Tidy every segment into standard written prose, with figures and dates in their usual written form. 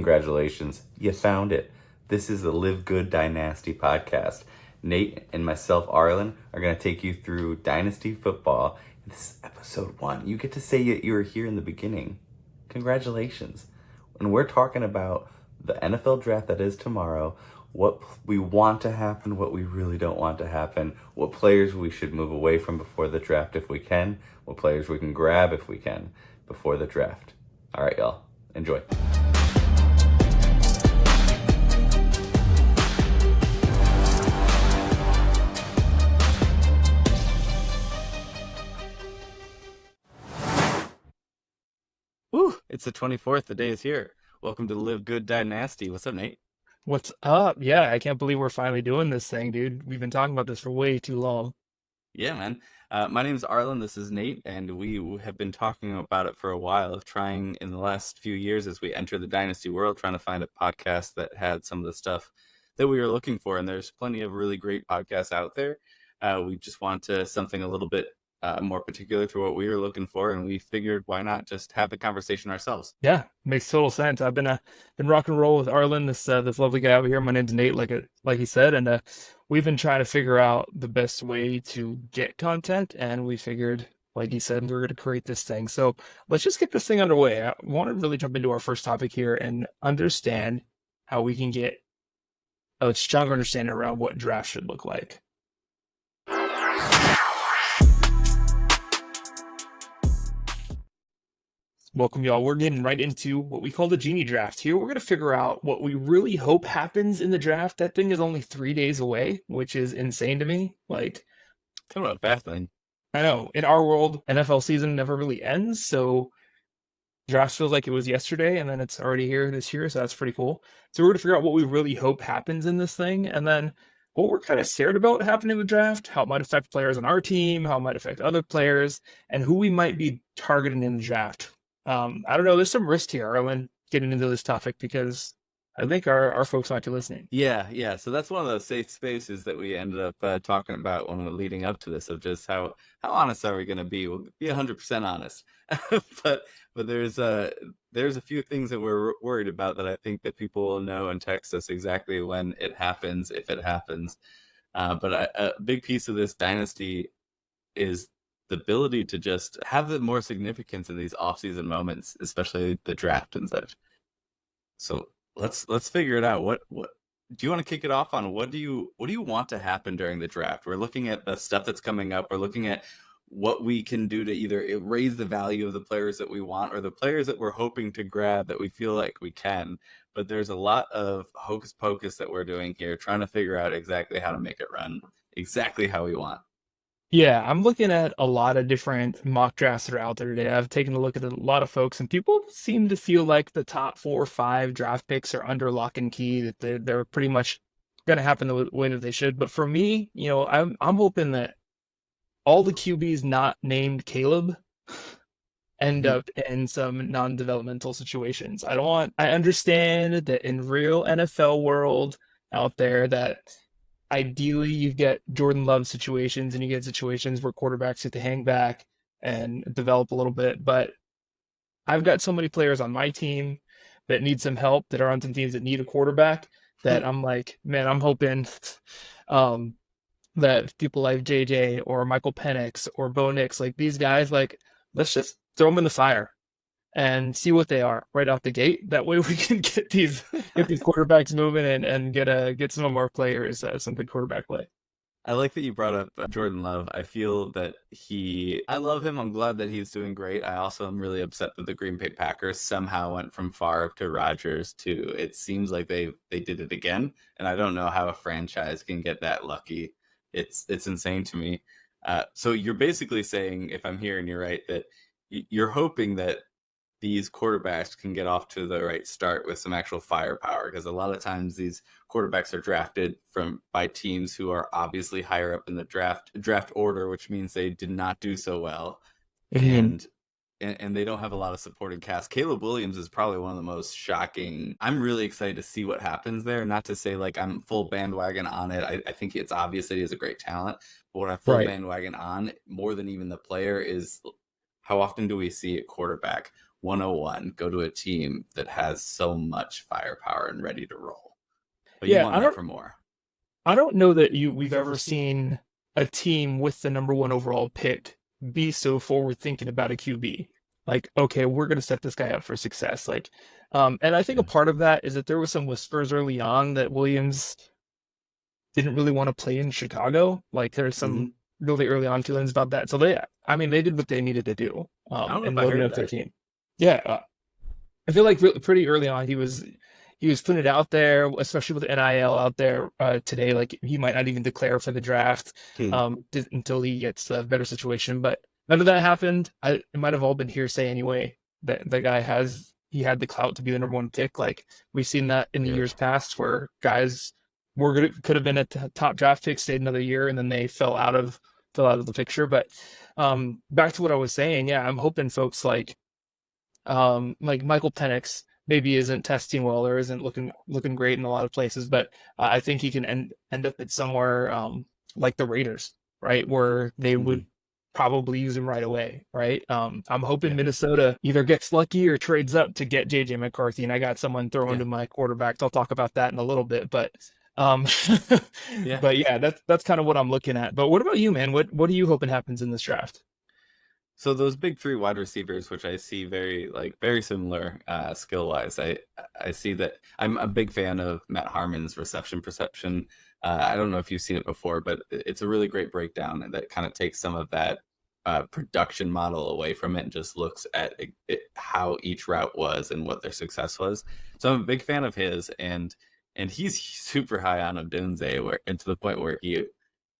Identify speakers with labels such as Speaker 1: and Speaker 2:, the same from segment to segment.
Speaker 1: Congratulations, you found it. This is the Live Good Dynasty podcast. Nate and myself, Arlen, are going to take you through Dynasty football. This is episode 1. You get to say you were here in the beginning. Congratulations. And we're talking about the NFL draft that is tomorrow, what we want to happen, what we really don't want to happen, what players we should move away from before the draft if we can, what players we can grab if we can before the draft. All right, y'all. Enjoy. Woo! It's the 24th. The day is here. Welcome to Live Good Dynasty. What's up, Nate?
Speaker 2: What's up? Yeah, I can't believe we're finally doing this thing, dude. We've been talking about this for way too long.
Speaker 1: Yeah, man. My name's Arlen. This is Nate, and we have been talking about it for a while, of trying in the last few years as we enter the Dynasty world, trying to find a podcast that had some of the stuff that we were looking for. And there's plenty of really great podcasts out there. We just wanted something a little bit more particular to what we were looking for, and we figured why not just have the conversation ourselves.
Speaker 2: Yeah, makes total sense. I've been rock and roll with Arlen, this lovely guy over here. My name's Nate, like he said, and we've been trying to figure out the best way to get content, and we figured, like he said, we're going to create this thing. So let's just get this thing underway. I want to really jump into our first topic here and understand how we can get a stronger understanding around what draft should look like. Welcome, y'all. We're getting right into what we call the genie draft. Here, we're going to figure out what we really hope happens in the draft. That thing is only 3 days away, which is insane to me. Like,
Speaker 1: Kind of a bad thing.
Speaker 2: I know in our world, NFL season never really ends, so draft feels like it was yesterday, and then it's already here this year, so that's pretty cool. So we're going to figure out what we really hope happens in this thing, and then what we're kind of scared about happening in the draft, how it might affect players on our team, how it might affect other players, and who we might be targeting in the draft. I don't know. There's some risk here, Arlen, getting into this topic because I think our folks might be listening.
Speaker 1: Yeah. So that's one of those safe spaces that we ended up talking about when we're leading up to this, of just how honest are we going to be? We'll be 100% honest, but there's a few things that we're worried about that I think that people will know and text us exactly when it happens, if it happens. But a big piece of this dynasty is the ability to just have the more significance in these off-season moments, especially the draft and such. So let's figure it out. What do you want to kick it off on? What do you want to happen during the draft? We're looking at the stuff that's coming up. We're looking at what we can do to either raise the value of the players that we want or the players that we're hoping to grab that we feel like we can. But there's a lot of hocus pocus that we're doing here, trying to figure out exactly how to make it run exactly how we want.
Speaker 2: Yeah, I'm looking at a lot of different mock drafts that are out there today. I've taken a look at a lot of folks, and people seem to feel like the top 4 or 5 draft picks are under lock and key, that they're pretty much going to happen the way that they should. But for me, I'm hoping that all the QBs not named Caleb end up in some non-developmental situations. I understand that in real NFL world out there that ideally you get Jordan Love situations and you get situations where quarterbacks have to hang back and develop a little bit. But I've got so many players on my team that need some help, that are on some teams that need a quarterback, that I'm like, man, I'm hoping that people like JJ or Michael Penix or Bo Nix, like these guys, like let's just throw them in the fire and see what they are right out the gate. That way we can get these quarterbacks moving and get some of our players some good quarterback play.
Speaker 1: I like that you brought up Jordan Love. I feel that I love him. I'm glad that he's doing great. I also am really upset that the Green Bay Packers somehow went from Favre to Rodgers to, it seems like they did it again. And I don't know how a franchise can get that lucky. It's insane to me. So you're basically saying, if I'm hearing you right, that you're hoping that these quarterbacks can get off to the right start with some actual firepower, because a lot of times these quarterbacks are drafted by teams who are obviously higher up in the draft order, which means they did not do so well, and they don't have a lot of supporting cast. Caleb Williams is probably one of the most shocking. I'm really excited to see what happens there. Not to say like I'm full bandwagon on it. I think it's obvious that he has a great talent, but what I'm full bandwagon on more than even the player is how often do we see a quarterback 101 go to a team that has so much firepower and ready to roll. But you
Speaker 2: Yeah,
Speaker 1: want that for more.
Speaker 2: I don't know that we've ever seen a team with the number one overall pick be so forward thinking about a QB. Like, okay, we're gonna set this guy up for success. Like, and I think a
Speaker 1: Yeah.
Speaker 2: part of that is that there was some whispers early on that Williams didn't really want to play in Chicago. Like, there's
Speaker 1: Mm-hmm.
Speaker 2: some really early on feelings about that. So I mean, they did what they needed to do,
Speaker 1: I don't know if
Speaker 2: and
Speaker 1: I
Speaker 2: loading
Speaker 1: heard
Speaker 2: up their
Speaker 1: that.
Speaker 2: team. Yeah, I feel like pretty early on he was putting it out there, especially with NIL out there today. Like he might not even declare for the draft
Speaker 1: Hmm.
Speaker 2: until he gets a better situation. But none of that happened. It might have all been hearsay anyway. That the guy he had the clout to be the number one pick. Like we've seen that in the
Speaker 1: Yeah.
Speaker 2: years past, where guys could have been a top draft pick, stayed another year, and then they fell out of the picture. But back to what I was saying, yeah, I'm hoping folks like Michael Penix maybe isn't testing well or isn't looking great in a lot of places, but I think he can end up at somewhere like the Raiders, right, where they
Speaker 1: Mm-hmm.
Speaker 2: would probably use him right away, right? I'm hoping
Speaker 1: Yeah.
Speaker 2: Minnesota either gets lucky or trades up to get JJ McCarthy, and I got someone throwing
Speaker 1: Yeah.
Speaker 2: to my quarterbacks. I'll talk about that in a little bit, but um,
Speaker 1: Yeah.
Speaker 2: but yeah, that's kind of what I'm looking at. But what about you, man? What are you hoping happens in this draft?
Speaker 1: So those big three wide receivers, which I see very similar skill wise, I see that I'm a big fan of Matt Harmon's reception perception. I don't know if you've seen it before, but it's a really great breakdown that kind of takes some of that production model away from it and just looks at how each route was and what their success was. So I'm a big fan of his, and he's super high on Odunze, where and to the point where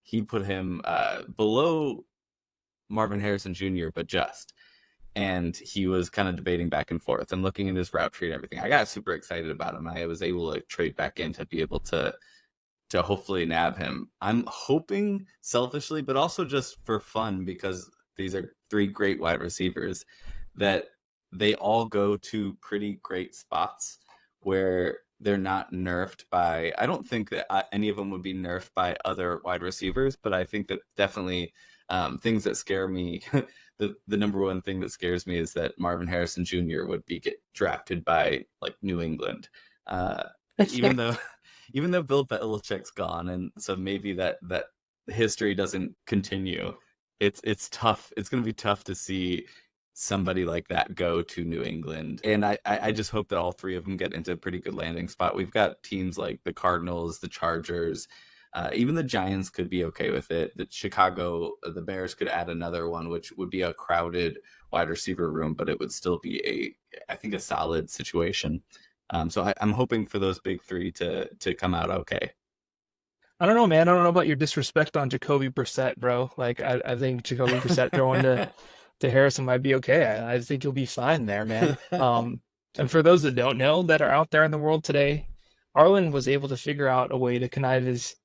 Speaker 1: he put him below Marvin Harrison Jr., but just. And he was kind of debating back and forth and looking at his route tree and everything. I got super excited about him. I was able to trade back in to be able to hopefully nab him. I'm hoping selfishly, but also just for fun, because these are three great wide receivers, that they all go to pretty great spots where they're not nerfed by. I don't think that any of them would be nerfed by other wide receivers, but I think that definitely things that scare me. The number one thing that scares me is that Marvin Harrison Jr. would be get drafted by like New England, uh, even though even though Bill Belichick's gone, and so maybe that history doesn't continue. It's tough. It's going to be tough to see somebody like that go to New England, and I just hope that all three of them get into a pretty good landing spot. We've got teams like the Cardinals, the Chargers. Even the Giants could be okay with it. The Chicago, the Bears could add another one, which would be a crowded wide receiver room, but it would still be I think, a solid situation. So I'm hoping for those big three to come out okay.
Speaker 2: I don't know, man. I don't know about your disrespect on Jacoby Brissett, bro. Like, I think Jacoby Brissett throwing to Harrison might be okay. I think he'll be fine there, man. And for those that don't know that are out there in the world today, Arlen was able to figure out a way to connive his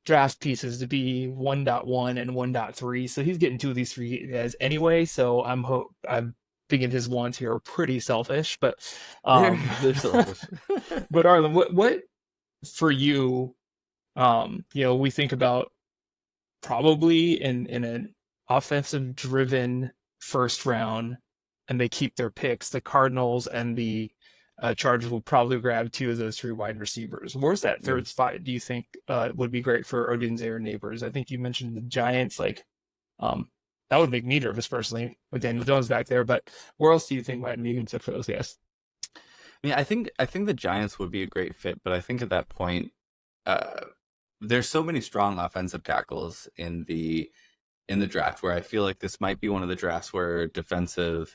Speaker 2: draft pieces to be 1.1 and 1.3. So he's getting two of these three guys anyway. So I'm thinking his ones here are pretty selfish, but
Speaker 1: they're,
Speaker 2: um,
Speaker 1: they're selfish.
Speaker 2: but Arlen, what for you? We think about probably in an offensive driven first round and they keep their picks, the Cardinals and the Chargers will probably grab two of those three wide receivers. Where's that
Speaker 1: Yeah.
Speaker 2: third spot do you think would be great for Odunze or Neighbors? I think you mentioned the Giants, like that would make me nervous personally with Daniel Jones back there, but where else do you think might be a good fit for those guys?
Speaker 1: I mean, I think the Giants would be a great fit, but I think at that point, uh, there's so many strong offensive tackles in the draft where I feel like this might be one of the drafts where defensive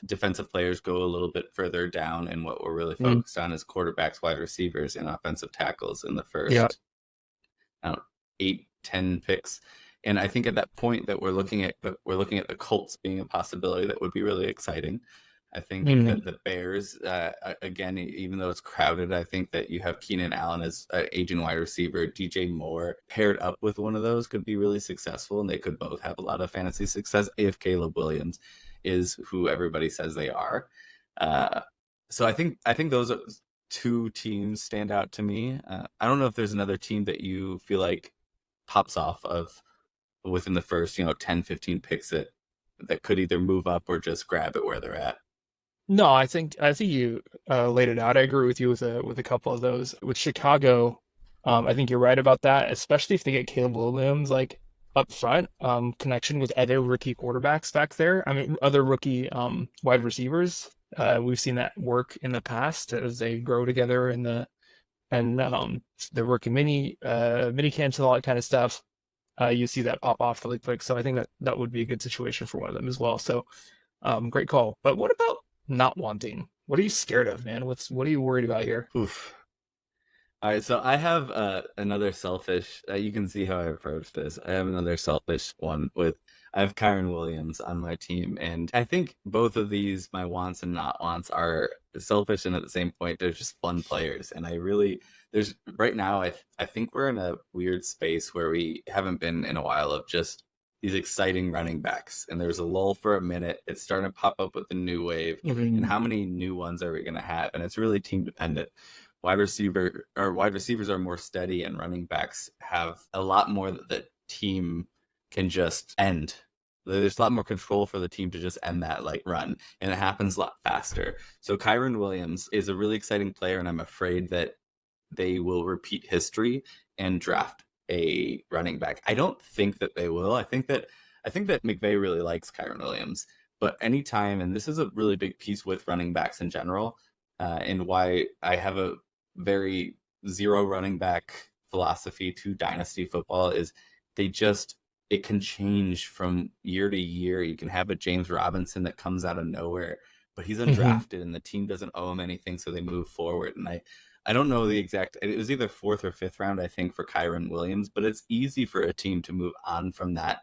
Speaker 1: players go a little bit further down, and what we're really
Speaker 2: Mm,
Speaker 1: focused on is quarterbacks, wide receivers, and offensive tackles in the
Speaker 2: yeah.
Speaker 1: first, I don't know, 8, 10 picks. And I think at that point that we're looking at the Colts being a possibility that would be really exciting. I think
Speaker 2: Mm,
Speaker 1: that the Bears, again, even though it's crowded, I think that you have Keenan Allen as an aging wide receiver. DJ Moore paired up with one of those could be really successful, and they could both have a lot of fantasy success if Caleb Williams is who everybody says they are. Uh, so I think those two teams stand out to me. I don't know if there's another team that you feel like pops off of within the first 10, 15 picks that could either move up or just grab it where they're at.
Speaker 2: No, I think you laid it out. I agree with you with a couple of those. With Chicago, I think you're right about that, especially if they get Caleb Williams like up front, connection with other rookie quarterbacks back there. I mean, other rookie wide receivers. We've seen that work in the past as they grow together in the rookie mini camps and all that kind of stuff. You see that pop off really quick. So I think that would be a good situation for one of them as well. So great call. But what about not wanting? What are you scared of, man? What are you worried about here?
Speaker 1: Oof. All right, so I have another selfish. You can see how I approach this. I have another selfish one with. I have Kyron Williams on my team, and I think both of these, my wants and not wants, are selfish, and at the same point, they're just fun players. And I really, there's right now, I think we're in a weird space where we haven't been in a while of just these exciting running backs. And there's a lull for a minute. It's starting to pop up with a new wave, and
Speaker 2: Mhm.
Speaker 1: how many new ones are we going to have? And it's really team dependent. Wide receivers are more steady, and running backs have a lot more that the team can just end. There's a lot more control for the team to just end that like run, and it happens a lot faster. So Kyron Williams is a really exciting player, and I'm afraid that they will repeat history and draft a running back. I don't think that they will. I think that McVay really likes Kyron Williams, but anytime, and this is a really big piece with running backs in general, and why I have a very zero running back philosophy to dynasty football is they just it can change from year to year. You can have a James Robinson that comes out of nowhere, but he's
Speaker 2: Mhm.
Speaker 1: undrafted and the team doesn't owe him anything, so they move forward. And I don't know the exact. It was either fourth or fifth round, I think, for Kyron Williams. But it's easy for a team to move on from that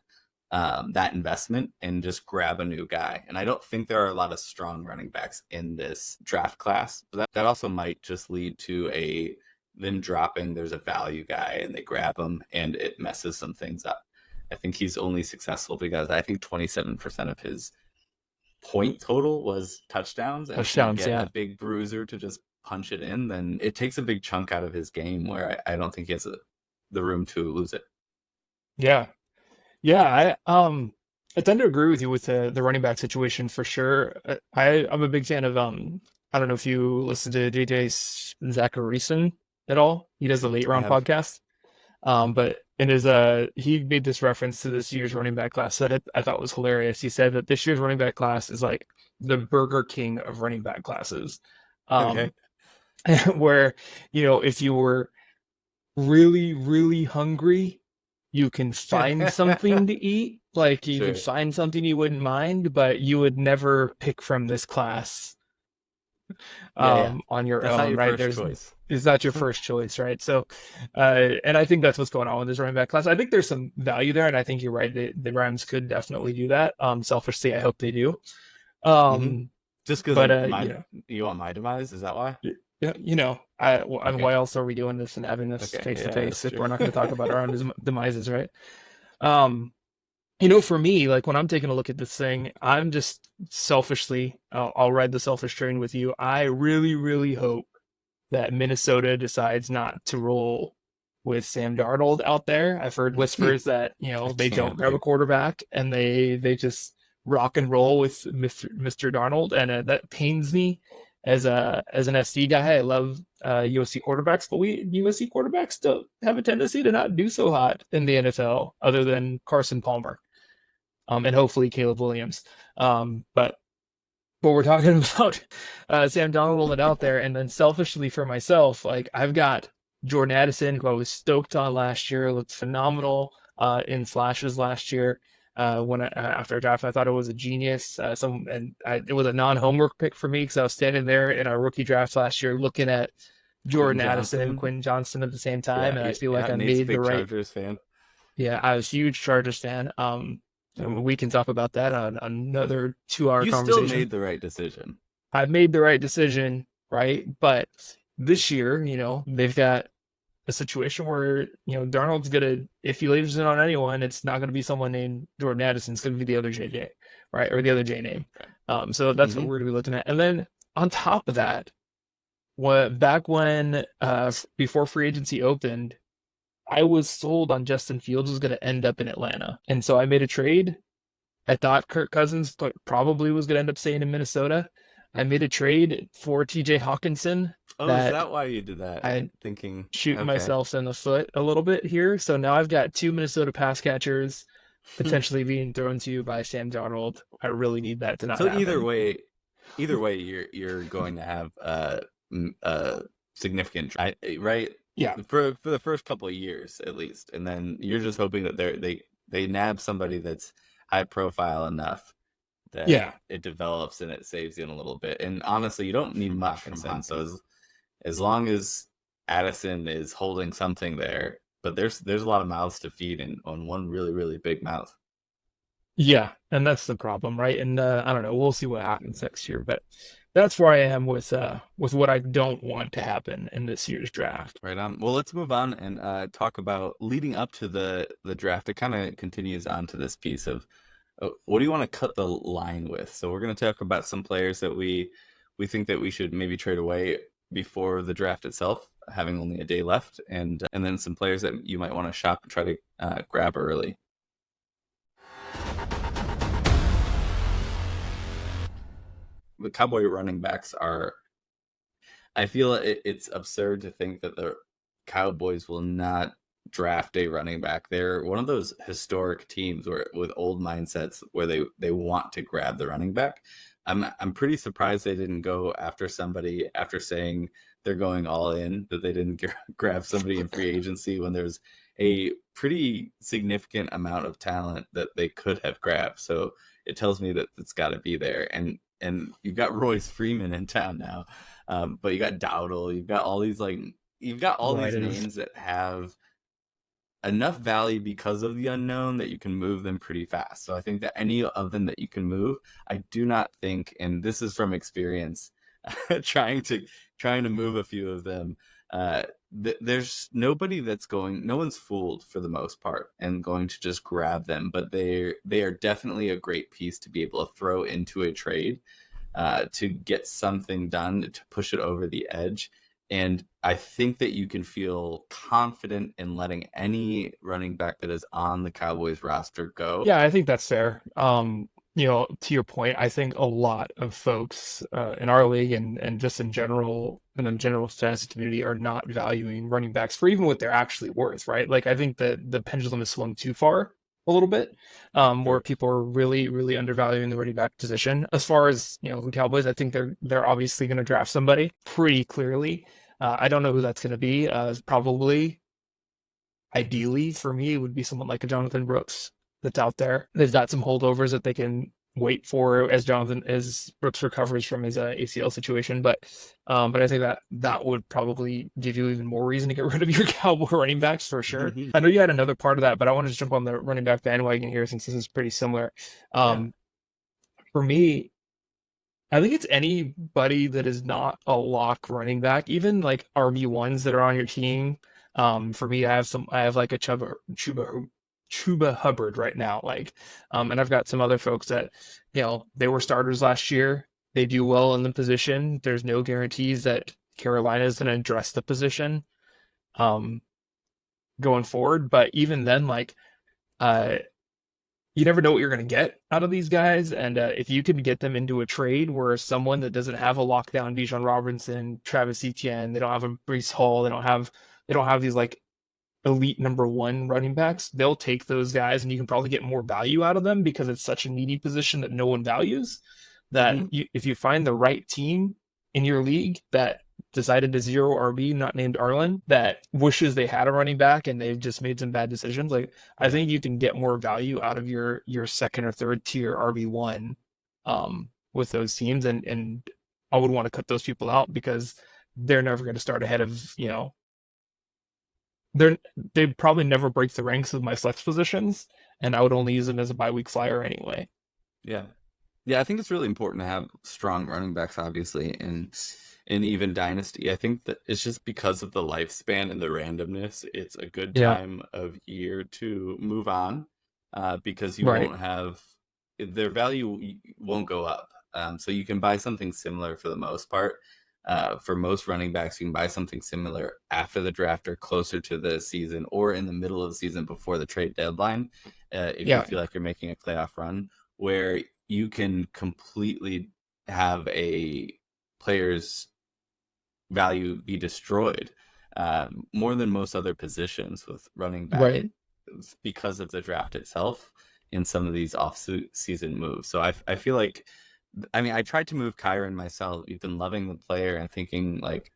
Speaker 1: investment and just grab a new guy. And I don't think there are a lot of strong running backs in this draft class. But that also might just lead to a them dropping. There's a value guy and they grab him, and it messes some things up. I think he's only successful because I think 27% of his point total was touchdowns. And if you
Speaker 2: Touchdowns,
Speaker 1: get
Speaker 2: yeah.
Speaker 1: a big bruiser to just punch it in, then it takes a big chunk out of his game where I don't think he has the room to lose it.
Speaker 2: Yeah. Yeah, I tend to agree with you with the running back situation for sure. I'm a big fan of I don't know if you listen to JJ Zacharyson at all. He does the late
Speaker 1: I
Speaker 2: round
Speaker 1: have
Speaker 2: podcast. But in his he made this reference to this year's running back class that I thought was hilarious. He said that this year's running back class is like the Burger King of running back classes.
Speaker 1: okay,
Speaker 2: Um, where if you were really, really hungry, you can find something to eat. Like you could
Speaker 1: sure,
Speaker 2: find something you wouldn't mind, but you would never pick from this class
Speaker 1: yeah, yeah.
Speaker 2: on your
Speaker 1: That's not
Speaker 2: own,
Speaker 1: your
Speaker 2: right?
Speaker 1: first
Speaker 2: There's
Speaker 1: choice.
Speaker 2: is that your first choice, right? So, and I think that's what's going on with this running back class. I think there's some value there, and I think you're right. The Rams could definitely do that. Selfishly, I hope they do.
Speaker 1: Hmm.
Speaker 2: Um,
Speaker 1: Just because
Speaker 2: but
Speaker 1: of my, you want my demise? Is that why?
Speaker 2: yeah, I mean,
Speaker 1: Okay,
Speaker 2: why else are we doing this and having this
Speaker 1: okay,
Speaker 2: face to
Speaker 1: yeah,
Speaker 2: face
Speaker 1: that's
Speaker 2: if
Speaker 1: true.
Speaker 2: we're not going to talk about our own demises, right? Um, for me, like when I'm taking a look at this thing, I'm just selfishly, I'll ride the selfish train with you. I really, really hope that Minnesota decides not to roll with Sam Darnold out there. I've heard whispers that,
Speaker 1: I
Speaker 2: they don't
Speaker 1: can't,
Speaker 2: grab a
Speaker 1: dude.
Speaker 2: quarterback and they just rock and roll with Mr. Darnold. And that pains me as an SD guy. I love USC quarterbacks, but USC quarterbacks don't have a tendency to not do so hot in the NFL other than Carson Palmer. And hopefully Caleb Williams. But we're talking about Sam Donald rolling out there, and then selfishly for myself, like I've got Jordan Addison, who I was stoked on last year, looked phenomenal in flashes last year. After a draft, I thought it was a genius. It was a non-homework pick for me because I was standing there in our rookie draft last year, looking at
Speaker 1: Quentin
Speaker 2: Jordan Addison and
Speaker 1: Johnson.
Speaker 2: Quentin Johnston at the same time,
Speaker 1: Yeah,
Speaker 2: and I feel like
Speaker 1: yeah.
Speaker 2: I
Speaker 1: Nate's a
Speaker 2: made the
Speaker 1: big
Speaker 2: right.
Speaker 1: Chargers fan.
Speaker 2: Yeah, I was a huge Chargers fan. And we can talk about that on another 2 hour
Speaker 1: You still
Speaker 2: conversation.
Speaker 1: made the right decision.
Speaker 2: I made the right decision, right? But this year, they've got a situation where, Darnold's gonna, if he leaves it on anyone, it's not gonna be someone named Jordan Addison. It's gonna be the other JJ, right? Or the other J name.
Speaker 1: Right.
Speaker 2: So that's what
Speaker 1: Mm-hmm.
Speaker 2: we're gonna be looking at. And then on top of that, back when before free agency opened, I was sold on Justin Fields was gonna end up in Atlanta. And so I made a trade. I thought Kirk Cousins probably was gonna end up staying in Minnesota. I made a trade for TJ Hawkinson
Speaker 1: Oh, is
Speaker 2: that
Speaker 1: that why you did that?
Speaker 2: I
Speaker 1: Thinking,
Speaker 2: shooting
Speaker 1: okay.
Speaker 2: myself in the foot a little bit here. So now I've got two Minnesota pass catchers potentially being thrown to you by Sam Darnold. I really need that to not
Speaker 1: So
Speaker 2: happen.
Speaker 1: either way, you're going to have a significant right
Speaker 2: Yeah.
Speaker 1: for the first couple of years at least, and then you're just hoping that they nab somebody that's high profile enough that
Speaker 2: Yeah.
Speaker 1: it develops and it saves you in a little bit. And honestly, you don't need much from Hawkinson. So as long as Addison is holding something there, but there's a lot of mouths to feed in on one really really big mouth.
Speaker 2: Yeah, and that's the problem, right? And I don't know, we'll see what happens next year, but that's where I am with what I don't want to happen in this year's draft.
Speaker 1: Right on. Well, let's move on and talk about leading up to the draft. It kind of continues on to this piece of what do you want to cut the line with? So we're going to talk about some players that we think that we should maybe trade away before the draft itself, having only a day left, and then some players that you might want to shop and try to grab early. The Cowboy running backs are. I feel it's absurd to think that the Cowboys will not draft a running back. They're one of those historic teams where with old mindsets where they want to grab the running back. I'm pretty surprised they didn't go after somebody after saying they're going all in, that they didn't grab somebody in free agency when there's a pretty significant amount of talent that they could have grabbed. So it tells me that it's got to be there. And you've got Royce Freeman in town now, but you got Dowdle, you've got all these
Speaker 2: Right, it is.
Speaker 1: names that have enough value because of the unknown that you can move them pretty fast. So I think that any of them that you can move, I do not think, and this is from experience, trying to move a few of them. There's nobody that's going. No one's fooled for the most part and going to just grab them, but they are definitely a great piece to be able to throw into a trade to get something done to push it over the edge. And I think that you can feel confident in letting any running back that is on the Cowboys roster go.
Speaker 2: Yeah, I think that's fair. To your point, I think a lot of folks in our league and just in the general fantasy community are not valuing running backs for even what they're actually worth, right? Like I think that the pendulum has swung too far a little bit, where
Speaker 1: Sure.
Speaker 2: people are really, really undervaluing the running back position. As far as, the Cowboys, I think they're obviously going to draft somebody pretty clearly. I don't know who that's going to be. Probably ideally for me, it would be someone like a Jonathan Brooks that's out there. They've got some holdovers that they can wait for as Brooks recovers from his ACL situation. But I think that would probably give you even more reason to get rid of your Cowboy running backs for sure. I know you had another part of that, but I want to jump on the running back bandwagon here since this is pretty similar.
Speaker 1: Yeah.
Speaker 2: Um, for me, I think it's anybody that is not a lock running back, even like RB1s that are on your team. For me, I have like a Chuba Hubbard right now, and I've got some other folks that, they were starters last year. They do well in the position. There's no guarantees that Carolina is going to address the position, um, going forward. But even then, uh, you never know what you're going to get out of these guys. And if you can get them into a trade where someone that doesn't have a lockdown, Bijan Robinson, Travis Etienne, they don't have a Brees Hall, they don't have these like elite number one running backs, they'll take those guys and you can probably get more value out of them because it's such a needy position that no one values.
Speaker 1: Mm-hmm.
Speaker 2: If you find the right team in your league that decided to zero RB, not named Arlen, that wishes they had a running back and they've just made some bad decisions, I think you can get more value out of your second or third tier RB1 with those teams, and I would want to cut those people out because they're never going to start ahead of, they probably never break the ranks of my flex positions, and I would only use them as a bye week flyer anyway.
Speaker 1: Yeah. Yeah, I think it's really important to have strong running backs, obviously, in even Dynasty. I think that it's just because of the lifespan and the randomness, it's a good
Speaker 2: Yeah.
Speaker 1: time of year to move on, because you
Speaker 2: Right.
Speaker 1: won't have their value won't go up. So you can buy something similar for the most part. For most running backs, you can buy something similar after the draft or closer to the season or in the middle of the season before the trade deadline, if you
Speaker 2: Yeah.
Speaker 1: feel like you're making a playoff run, where you can completely have a player's value be destroyed more than most other positions with running back
Speaker 2: Right.
Speaker 1: because of the draft itself in some of these off-season moves. So I feel like, I mean, I tried to move Kyron myself, even loving the player and thinking like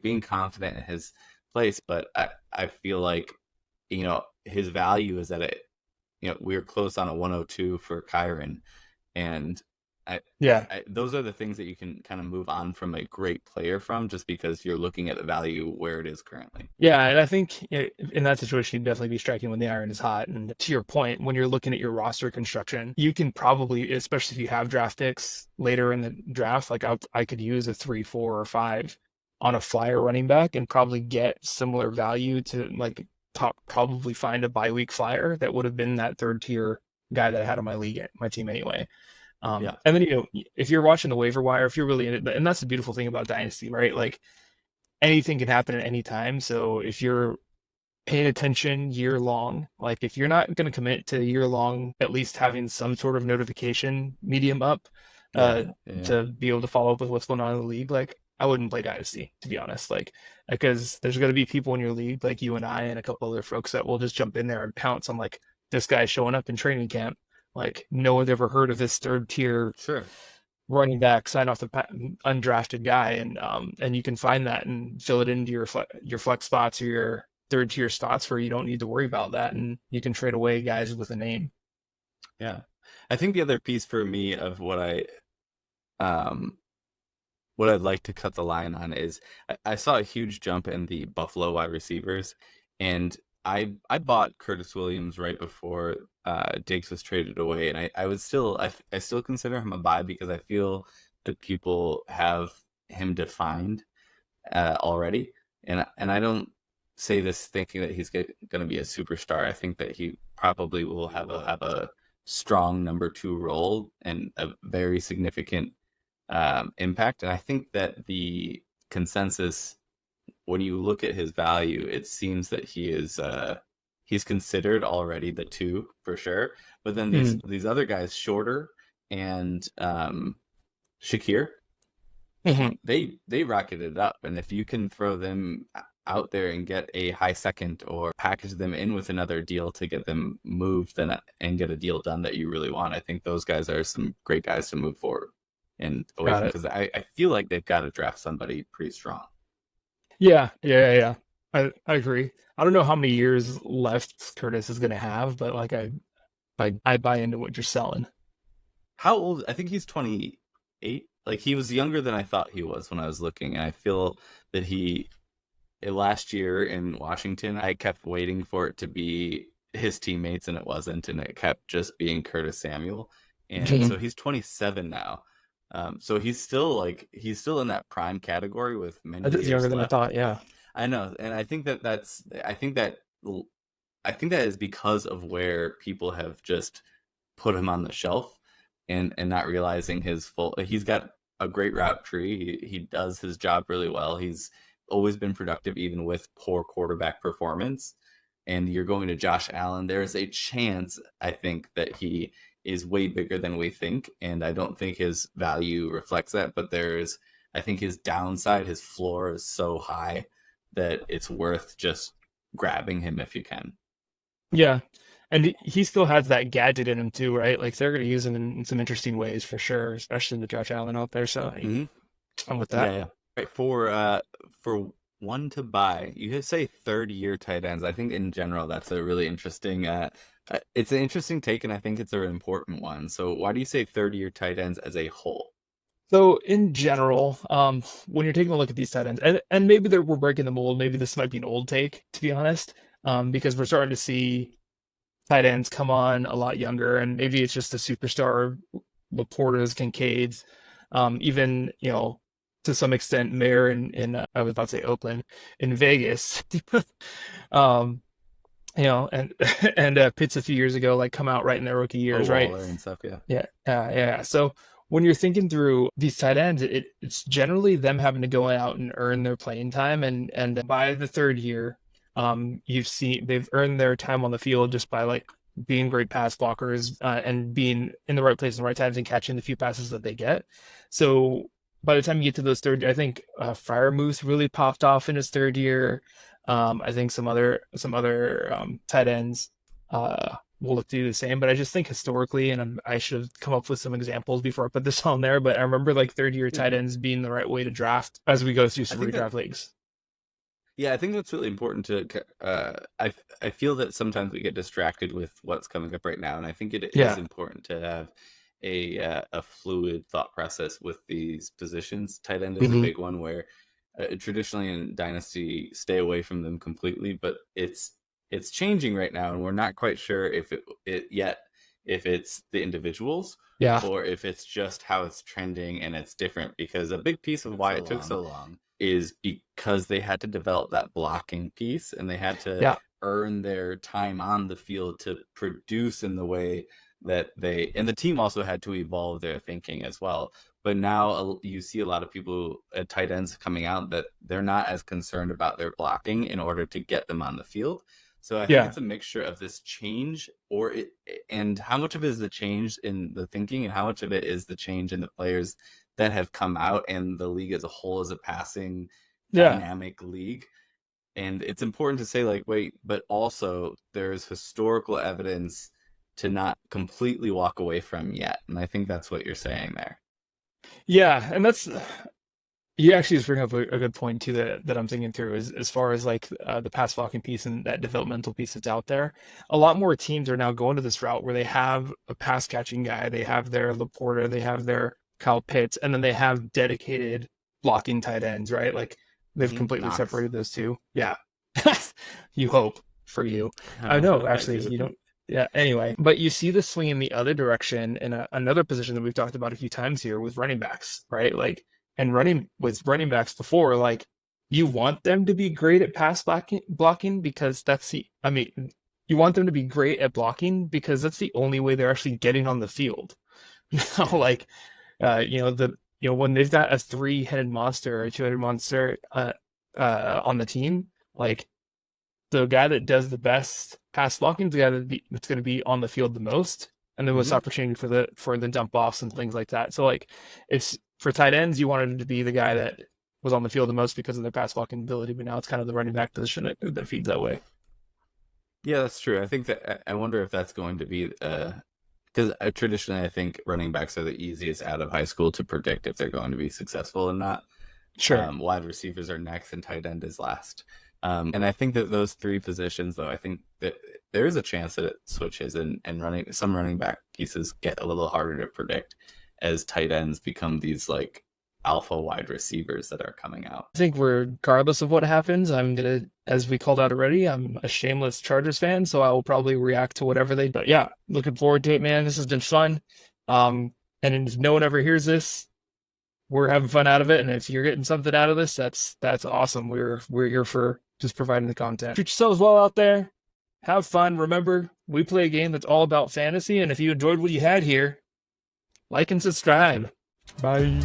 Speaker 1: being confident in his place, but I feel like, his value is at it. We were close on a 102 for Kyron, and I,
Speaker 2: Yeah.
Speaker 1: those are the things that you can kind of move on from a great player from, just because you're looking at the value where it is currently.
Speaker 2: Yeah, and I think in that situation, you'd definitely be striking when the iron is hot. And to your point, when you're looking at your roster construction, you can probably, especially if you have draft picks later in the draft, like I could use a 3, 4, or 5 on a flyer running back and probably get similar value to like probably find a bye week flyer that would have been that third tier guy that I had on my team anyway.
Speaker 1: Yeah,
Speaker 2: And then, if you're watching the waiver wire, if you're really in it, and that's the beautiful thing about Dynasty, right? Like anything can happen at any time. So if you're paying attention year long, like if you're not going to commit to year long, at least having some sort of notification medium up
Speaker 1: yeah,
Speaker 2: uh,
Speaker 1: yeah,
Speaker 2: to be able to follow up with what's going on in the league, like I wouldn't play Dynasty, to be honest. Like, because there's going to be people in your league, like you and I and a couple other folks that will just jump in there and pounce on like this guy showing up in training camp. Like no one's ever heard of this third tier
Speaker 1: sure.
Speaker 2: running back, sign off the undrafted guy, and you can find that and fill it into your flex spots or your third tier spots where you don't need to worry about that, and you can trade away guys with a name.
Speaker 1: Yeah, I think the other piece for me of um what I'd like to cut the line on is I saw a huge jump in the Buffalo wide receivers, and I bought Curtis Williams right before Diggs was traded away, and I would still I still consider him a buy because I feel that people have him defined already, and I don't say this thinking that he's going to be a superstar. I think that he probably will have a strong number two role and a very significant impact. And I think that the consensus, when you look at his value, it seems that he's considered already the two for sure. But then these
Speaker 2: Mm.
Speaker 1: these other guys, Shorter and Shakir,
Speaker 2: Hmm.
Speaker 1: they rocketed it up. And if you can throw them out there and get a high second or package them in with another deal to get them moved and get a deal done that you really want, I think those guys are some great guys to move forward and away
Speaker 2: Got
Speaker 1: from,
Speaker 2: it.
Speaker 1: because I feel like they've got to draft somebody pretty strong.
Speaker 2: Yeah. I agree. I don't know how many years left Curtis is going to have, but like I buy into what you're selling.
Speaker 1: How old? I think he's 28. Like, he was younger than I thought he was when I was looking. And I feel that last year in Washington, I kept waiting for it to be his teammates, and it wasn't. And it kept just being Curtis Samuel. And so he's 27 now. So he's still in that prime category with many
Speaker 2: That's younger
Speaker 1: years
Speaker 2: than I
Speaker 1: left.
Speaker 2: thought. Yeah.
Speaker 1: I know, and I think that is because of where people have just put him on the shelf and not realizing his full. He's got a great route tree. He does his job really well. He's always been productive even with poor quarterback performance. And you're going to Josh Allen. There is a chance, I think, that he is way bigger than we think, and I don't think his value reflects that. But I think his downside, his floor is so high that it's worth just grabbing him if you can.
Speaker 2: Yeah. And he still has that gadget in him too, right? Like they're going to use him in some interesting ways for sure, especially the Josh Allen out there. So
Speaker 1: Mm-hmm.
Speaker 2: I'm with
Speaker 1: Yeah,
Speaker 2: that.
Speaker 1: yeah. Right, for one to buy, you could say third year tight ends. I think in general that's a really interesting. It's an interesting take, and I think it's an important one. So why do you say third year tight ends as a whole?
Speaker 2: So in general, when you're taking a look at these tight ends, and maybe we're breaking the mold, maybe this might be an old take, to be honest, because we're starting to see tight ends come on a lot younger, and maybe it's just the superstar Laportas, Kincaids, even to some extent Mayer in I was about to say Oakland, in Vegas, um, and Pitts a few years ago, like come out right in their rookie
Speaker 1: Oh,
Speaker 2: years, right?
Speaker 1: Waller and stuff. Yeah.
Speaker 2: Yeah. So when you're thinking through these tight ends, it's generally them having to go out and earn their playing time, and by the third year, you've seen they've earned their time on the field just by like being great pass blockers, and being in the right place in the right times and catching the few passes that they get. So by the time you get to those third, I think Moose really popped off in his third year. I think some other tight ends will look to do the same. But I just think historically, and I should have come up with some examples before I put this on there. But I remember like third year tight ends being the right way to draft as we go through some redraft leagues.
Speaker 1: Yeah, I think that's really important to. I feel that sometimes we get distracted with what's coming up right now, and I think it is
Speaker 2: Yeah,
Speaker 1: important to have a fluid thought process with these positions. Tight end is a
Speaker 2: hmm
Speaker 1: big one where traditionally in Dynasty, stay away from them completely, but it's changing right now, and we're not quite sure if it yet if it's the individuals
Speaker 2: yeah,
Speaker 1: or if it's just how it's trending and it's different. Because a big piece of why it took so long is because they had to develop that blocking piece and they had to
Speaker 2: yeah,
Speaker 1: earn their time on the field to produce in the way that they, and the team also had to evolve their thinking as well. But now you see a lot of people at tight ends coming out that they're not as concerned about their blocking in order to get them on the field. So I think
Speaker 2: yeah,
Speaker 1: it's a mixture of this change and how much of it is the change in the thinking and how much of it is the change in the players that have come out, and the league as a whole is a passing
Speaker 2: yeah.
Speaker 1: dynamic league. And it's important to say, like, wait, but also there's historical evidence to not completely walk away from yet. And I think that's what you're saying there.
Speaker 2: Yeah, and that's you actually just bring up a good point too that I'm thinking through is as far as like the pass blocking piece and that developmental piece that's out there. A lot more teams are now going to this route where they have a pass catching guy, they have their Laporta, they have their Kyle Pitts, and then they have dedicated blocking tight ends, right? Like they've completely
Speaker 1: Knox.
Speaker 2: separated those two. Yeah, you hope for you. I know
Speaker 1: I
Speaker 2: actually
Speaker 1: do.
Speaker 2: you don't. Yeah. Anyway, but you see this swing in the other direction in another position that we've talked about a few times here with running backs, right? Like and running with running backs before, like you want them to be great at pass blocking because that's I mean, you want them to be great at blocking because that's the only way they're actually getting on the field. Now, like, when they've got a three-headed monster or a two-headed monster, on the team, like the guy that does the best pass blocking is the guy that's going to be on the field the most and the most
Speaker 1: Mm-hmm.
Speaker 2: opportunity for the dump offs and things like that. So like it's for tight ends, you wanted to be the guy that was on the field the most because of their pass blocking ability, but now it's kind of the running back position that feeds that way.
Speaker 1: Yeah, that's true. I think that I wonder if that's going to be because traditionally I think running backs are the easiest out of high school to predict if they're going to be successful and not.
Speaker 2: Sure.
Speaker 1: Wide receivers are next, and tight end is last. And I think that those three positions, though, I think that there is a chance that it switches, and some running back pieces get a little harder to predict as tight ends become these like alpha wide receivers that are coming out.
Speaker 2: I think regardless of what happens, as we called out already, I'm a shameless Chargers fan, so I will probably react to whatever they. But yeah, looking forward to it, man. This has been fun. And if no one ever hears this, we're having fun out of it. And if you're getting something out of this, that's awesome. We're here for just providing the content. Treat yourselves well out there. Have fun. Remember, we play a game that's all about fantasy. And if you enjoyed what you had here, like and subscribe. Bye.